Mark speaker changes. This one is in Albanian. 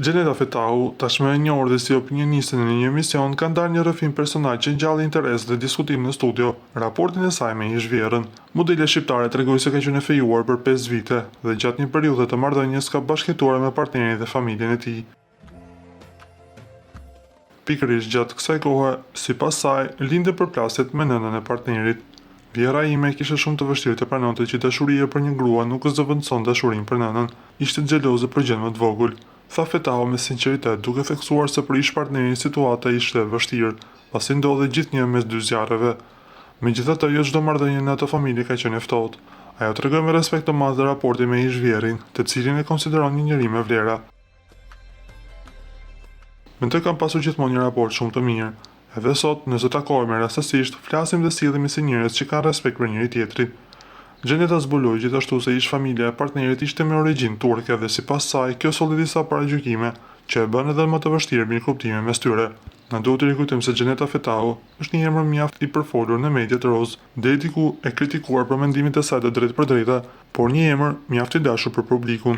Speaker 1: Gjeneta Fetahu, tashmë e njohur dhe si opinioniste në një emision, ka ndarë një rrëfim personal që ngjalli interes dhe diskutim në studio, raportin e saj me një zhvjerën. Modelja shqiptare tregoi se ka qenë e fejuar për 5 vite dhe gjatë një periudhe të marrëdhënies ka bashkëjetuar me partnerin dhe familjen e tij. Pikërisht gjatë kësaj kohe, sipas saj, lindën përplasjet me nënën e partnerit. Vjera ime kishte shumë të vështirë të pranonte që dashuria për një grua nuk zëvendëson dashurinë për nënën. Ishte xheloze për gjë më të vogël. Tha Fetahu me sinqeritet, duke theksuar se për ish partnerin situata ishte e vështirë, pasi ndodhej gjithnjë mes dy zjarreve. Megjithatë, jo çdo marrëdhënie në atë familje ka qenë e ftohtë. Ajo tregoi me respekt të madh raportin me ish zhvierin, të cilin e konsideron një njerëz me vlera. Me të kam pasur gjithmonë një raport shumë të mirë. Edhe sot, nëse takohemi rastësisht, flasim dhe sillemi si njerëz që kanë respekt për njëri tjetrin. Gjeneta zbuloi gjithashtu se ish familja e partnerit ishte me origjinë turke dhe sipas saj kjo solli disa paragjykime që e bën edhe më të vështirë mirëkuptimin mes tyre. Na duhet të rikujtojmë se Gjeneta Fetahu është një emër mjaft i përfolur në mediat roz, deri diku e kritikuar për mendimet e saj të drejtë për drejta, por një emër mjaft i dashur për publikun.